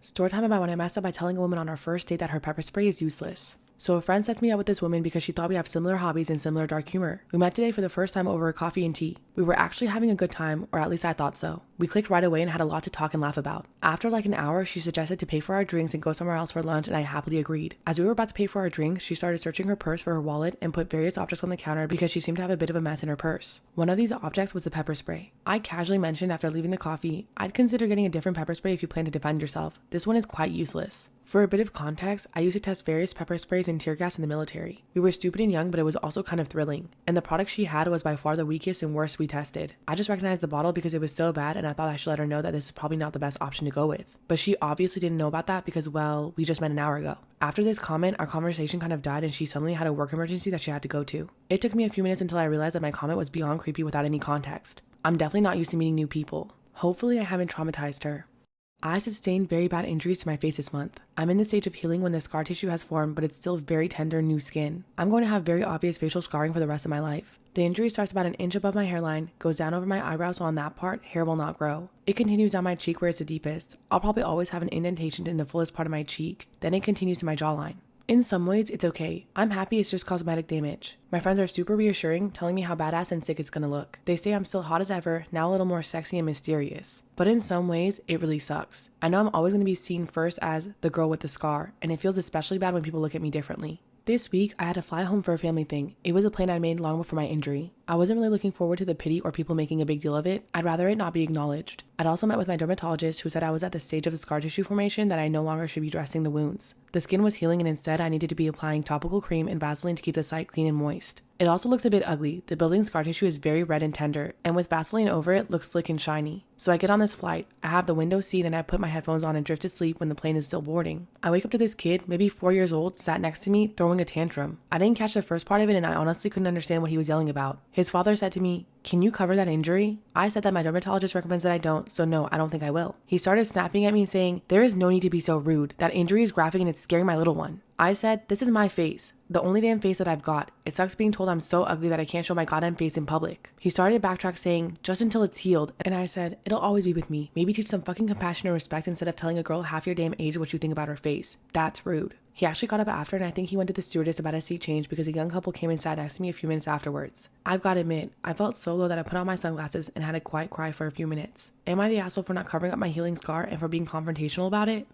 Story time about when I messed up by telling a woman on our first date that her pepper spray is useless. So a friend sets me up with this woman because she thought we have similar hobbies and similar dark humor. We met today for the first time over coffee and tea. We were actually having a good time, or at least I thought so. We clicked right away and had a lot to talk and laugh about. After like an hour, she suggested to pay for our drinks and go somewhere else for lunch, and I happily agreed. As we were about to pay for our drinks, she started searching her purse for her wallet and put various objects on the counter because she seemed to have a bit of a mess in her purse. One of these objects was the pepper spray. I casually mentioned after leaving the coffee, I'd consider getting a different pepper spray if you plan to defend yourself. This one is quite useless. For a bit of context, I used to test various pepper sprays and tear gas in the military. We were stupid and young, but it was also kind of thrilling. And the product she had was by far the weakest and worst we tested. I just recognized the bottle because it was so bad, and I thought I should let her know that this is probably not the best option to go with. But she obviously didn't know about that because, well, we just met an hour ago. After this comment, our conversation kind of died and she suddenly had a work emergency that she had to go to. It took me a few minutes until I realized that my comment was beyond creepy without any context. I'm definitely not used to meeting new people. Hopefully I haven't traumatized her. I sustained very bad injuries to my face this month. I'm in the stage of healing when the scar tissue has formed, but it's still very tender new skin. I'm going to have very obvious facial scarring for the rest of my life. The injury starts about an inch above my hairline, goes down over my eyebrows, so on that part, hair will not grow. It continues down my cheek where it's the deepest. I'll probably always have an indentation in the fullest part of my cheek. Then it continues to my jawline. In some ways, it's okay. I'm happy it's just cosmetic damage. My friends are super reassuring, telling me how badass and sick it's gonna look. They say I'm still hot as ever, now a little more sexy and mysterious. But in some ways, it really sucks. I know I'm always gonna be seen first as the girl with the scar, and it feels especially bad when people look at me differently. This week, I had to fly home for a family thing. It was a plan I made long before my injury. I wasn't really looking forward to the pity or people making a big deal of it. I'd rather it not be acknowledged. I'd also met with my dermatologist who said I was at the stage of the scar tissue formation that I no longer should be dressing the wounds. The skin was healing and instead I needed to be applying topical cream and Vaseline to keep the site clean and moist. It also looks a bit ugly. The building scar tissue is very red and tender, and with Vaseline over it, looks slick and shiny. So I get on this flight, I have the window seat and I put my headphones on and drift to sleep when the plane is still boarding. I wake up to this kid, maybe 4 years old, sat next to me, throwing a tantrum. I didn't catch the first part of it and I honestly couldn't understand what he was yelling about. His father said to me, "Can you cover that injury?" I said that my dermatologist recommends that I don't, so no, I don't think I will. He started snapping at me saying, "There is no need to be so rude. That injury is graphic and it's scaring my little one." I said, "This is my face. The only damn face that I've got. It sucks being told I'm so ugly that I can't show my goddamn face in public." He started to backtrack saying, "Just until it's healed." And I said, "It'll always be with me. Maybe teach some fucking compassion and respect instead of telling a girl half your damn age what you think about her face. That's rude." He actually got up after and I think he went to the stewardess about a seat change because a young couple came and sat next to me a few minutes afterwards. I've got to admit, I felt so low that I put on my sunglasses and had a quiet cry for a few minutes. Am I the asshole for not covering up my healing scar and for being confrontational about it?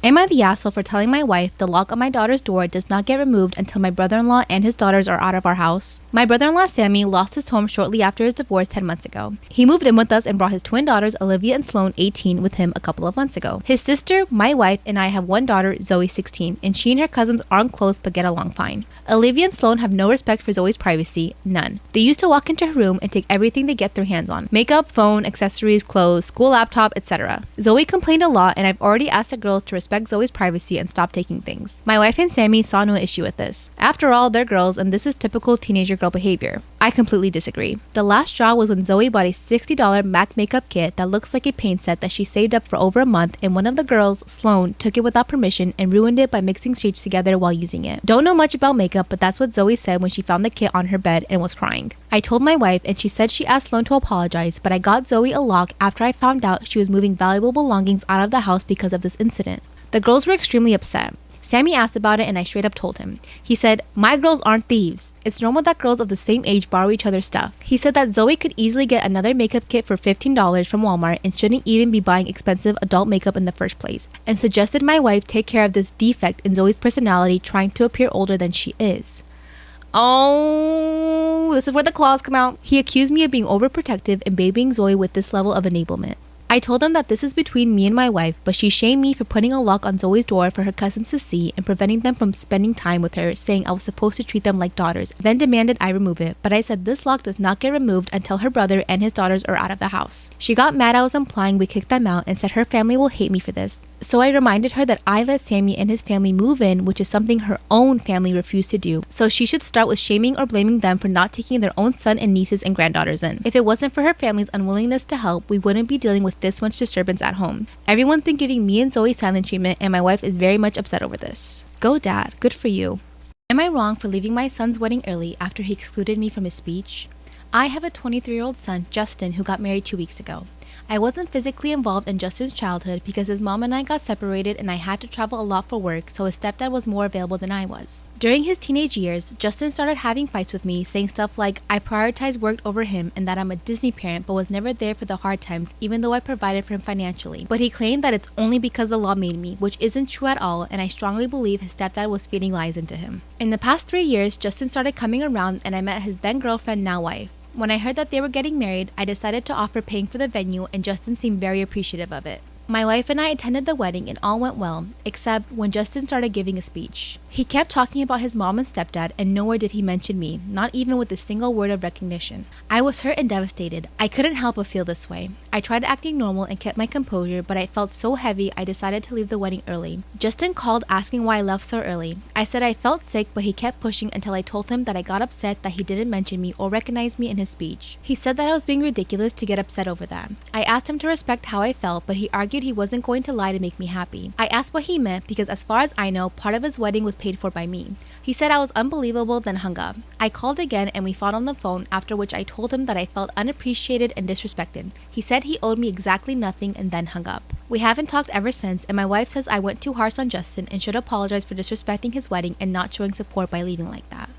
Am I the asshole for telling my wife the lock on my daughter's door does not get removed until my brother-in-law and his daughters are out of our house? My brother-in-law Sammy lost his home shortly after his divorce 10 months ago. He moved in with us and brought his twin daughters Olivia and Sloane 18 with him a couple of months ago. His sister, my wife, and I have one daughter, Zoe 16, and she and her cousins aren't close but get along fine. Olivia and Sloane have no respect for Zoe's privacy, none. They used to walk into her room and take everything they get their hands on. Makeup, phone, accessories, clothes, school laptop, etc. Zoe complained a lot and I've already asked the girls to respect Zoe's privacy and stop taking things. My wife and Sammy saw no issue with this. After all, they're girls and this is typical teenager girl behavior. I completely disagree. The last straw was when Zoe bought a $60 MAC makeup kit that looks like a paint set that she saved up for over a month and one of the girls, Sloane, took it without permission and ruined it by mixing shades together while using it. Don't know much about makeup, but that's what Zoe said when she found the kit on her bed and was crying. I told my wife and she said she asked Sloane to apologize, but I got Zoe a lock after I found out she was moving valuable belongings out of the house because of this incident. The girls were extremely upset. Sammy asked about it and I straight up told him. He said, "My girls aren't thieves. It's normal that girls of the same age borrow each other's stuff." He said that Zoe could easily get another makeup kit for $15 from Walmart and shouldn't even be buying expensive adult makeup in the first place, and suggested my wife take care of this defect in Zoe's personality trying to appear older than she is. Oh, this is where the claws come out. He accused me of being overprotective and babying Zoe with this level of enablement. I told him that this is between me and my wife, but she shamed me for putting a lock on Zoe's door for her cousins to see and preventing them from spending time with her, saying I was supposed to treat them like daughters, then demanded I remove it. But I said this lock does not get removed until her brother and his daughters are out of the house. She got mad I was implying we kicked them out and said her family will hate me for this. So I reminded her that I let Sammy and his family move in, which is something her own family refused to do. So she should start with shaming or blaming them for not taking their own son and nieces and granddaughters in. If it wasn't for her family's unwillingness to help, we wouldn't be dealing with this much disturbance at home. Everyone's been giving me and Zoe silent treatment and my wife is very much upset over this. Go dad, good for you. Am I wrong for leaving my son's wedding early after he excluded me from his speech? I have a 23-year-old son, Justin, who got married 2 weeks ago. I wasn't physically involved in Justin's childhood because his mom and I got separated and I had to travel a lot for work, so his stepdad was more available than I was. During his teenage years, Justin started having fights with me, saying stuff like I prioritized work over him and that I'm a Disney parent but was never there for the hard times even though I provided for him financially. But he claimed that it's only because the law made me, which isn't true at all, and I strongly believe his stepdad was feeding lies into him. In the past 3 years, Justin started coming around and I met his then girlfriend, now wife. When I heard that they were getting married, I decided to offer paying for the venue and Justin seemed very appreciative of it. My wife and I attended the wedding and all went well, except when Justin started giving a speech. He kept talking about his mom and stepdad and nowhere did he mention me, not even with a single word of recognition. I was hurt and devastated. I couldn't help but feel this way. I tried acting normal and kept my composure, but I felt so heavy I decided to leave the wedding early. Justin called asking why I left so early. I said I felt sick, but he kept pushing until I told him that I got upset that he didn't mention me or recognize me in his speech. He said that I was being ridiculous to get upset over that. I asked him to respect how I felt, but he argued he wasn't going to lie to make me happy. I asked what he meant because as far as I know, part of his wedding was paid for by me. He said I was unbelievable, then hung up. I called again and we fought on the phone, after which I told him that I felt unappreciated and disrespected. He said he owed me exactly nothing and then hung up. We haven't talked ever since and my wife says I went too harsh on Justin and should apologize for disrespecting his wedding and not showing support by leaving like that.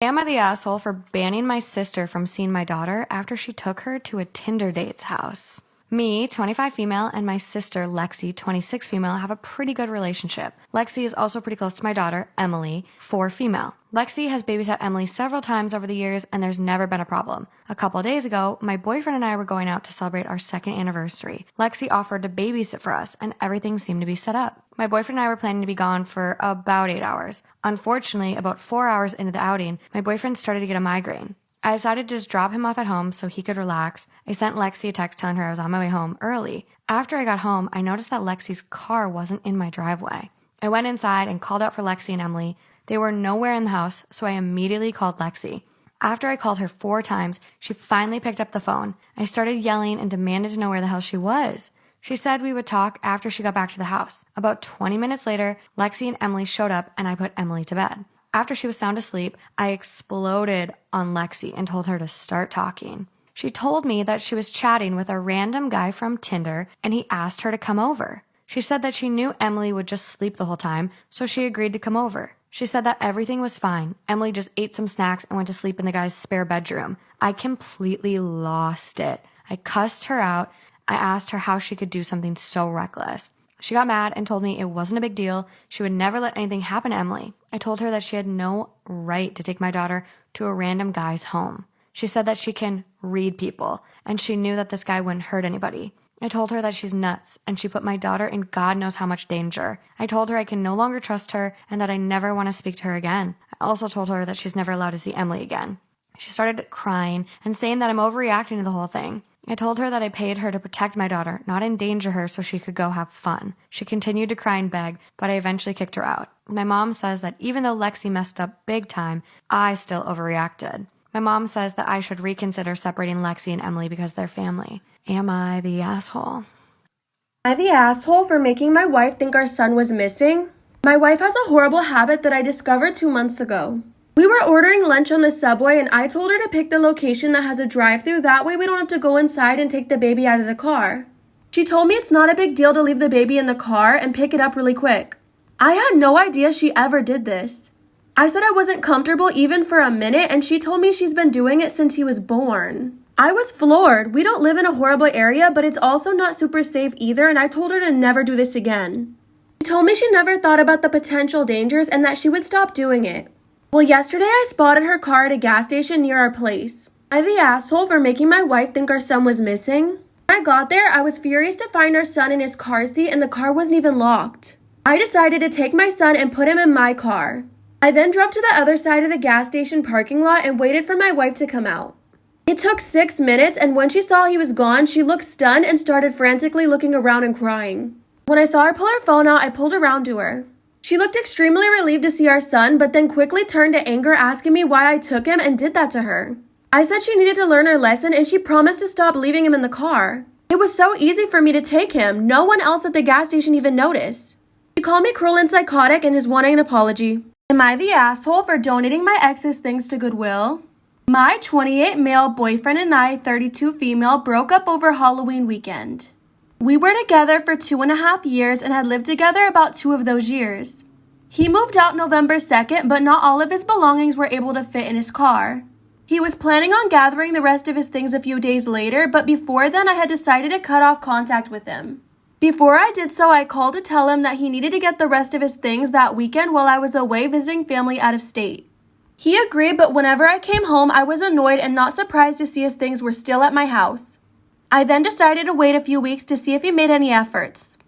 Am I the asshole for banning my sister from seeing my daughter after she took her to a Tinder date's house? Me, 25 female, and my sister, Lexi, 26 female, have a pretty good relationship. Lexi is also pretty close to my daughter, Emily, 4 female. Lexi has babysat Emily several times over the years, and there's never been a problem. A couple of days ago, my boyfriend and I were going out to celebrate our 2nd anniversary. Lexi offered to babysit for us, and everything seemed to be set up. My boyfriend and I were planning to be gone for about 8 hours. Unfortunately, about 4 hours into the outing, my boyfriend started to get a migraine. I decided to just drop him off at home so he could relax. I sent Lexi a text telling her I was on my way home early. After I got home, I noticed that Lexi's car wasn't in my driveway. I went inside and called out for Lexi and Emily. They were nowhere in the house, so I immediately called Lexi. After I called her 4 times, she finally picked up the phone. I started yelling and demanded to know where the hell she was. She said we would talk after she got back to the house. About 20 minutes later, Lexi and Emily showed up and I put Emily to bed. After she was sound asleep, I exploded on Lexi and told her to start talking. She told me that she was chatting with a random guy from Tinder and he asked her to come over. She said that she knew Emily would just sleep the whole time, so she agreed to come over. She said that everything was fine. Emily just ate some snacks and went to sleep in the guy's spare bedroom. I completely lost it. I cussed her out. I asked her how she could do something so reckless. She got mad and told me it wasn't a big deal. She would never let anything happen to Emily. I told her that she had no right to take my daughter to a random guy's home. She said that she can read people, and she knew that this guy wouldn't hurt anybody. I told her that she's nuts, and she put my daughter in God knows how much danger. I told her I can no longer trust her and that I never want to speak to her again. I also told her that she's never allowed to see Emily again. She started crying and saying that I'm overreacting to the whole thing. I told her that I paid her to protect my daughter, not endanger her so she could go have fun. She continued to cry and beg, but I eventually kicked her out. My mom says that even though Lexi messed up big time, I still overreacted. My mom says that I should reconsider separating Lexi and Emily because they're family. Am I the asshole? Am I the asshole for making my wife think our son was missing? My wife has a horrible habit that I discovered 2 months ago. We were ordering lunch on the subway and I told her to pick the location that has a drive-thru. That way we don't have to go inside and take the baby out of the car. She told me it's not a big deal to leave the baby in the car and pick it up really quick. I had no idea she ever did this. I said I wasn't comfortable even for a minute and she told me she's been doing it since he was born. I was floored. We don't live in a horrible area, but it's also not super safe either, and I told her to never do this again. She told me she never thought about the potential dangers and that she would stop doing it. Well, yesterday I spotted her car at a gas station near our place. Am I the asshole for making my wife think our son was missing? When I got there, I was furious to find our son in his car seat and the car wasn't even locked. I decided to take my son and put him in my car. I then drove to the other side of the gas station parking lot and waited for my wife to come out. It took 6 minutes, and when she saw he was gone, she looked stunned and started frantically looking around and crying. When I saw her pull her phone out, I pulled around to her. She looked extremely relieved to see our son, but then quickly turned to anger, asking me why I took him and did that to her. I said she needed to learn her lesson, and she promised to stop leaving him in the car. It was so easy for me to take him. No one else at the gas station even noticed. She called me cruel and psychotic and is wanting an apology. Am I the asshole for donating my ex's things to Goodwill? My 28 male boyfriend and I, 32 female, broke up over Halloween weekend. We were together for 2.5 years and had lived together about 2 of those years. He moved out November 2nd, but not all of his belongings were able to fit in his car. He was planning on gathering the rest of his things a few days later, but before then I had decided to cut off contact with him. Before I did so, I called to tell him that he needed to get the rest of his things that weekend while I was away visiting family out of state. He agreed, but whenever I came home, I was annoyed and not surprised to see his things were still at my house. I then decided to wait a few weeks to see if he made any efforts.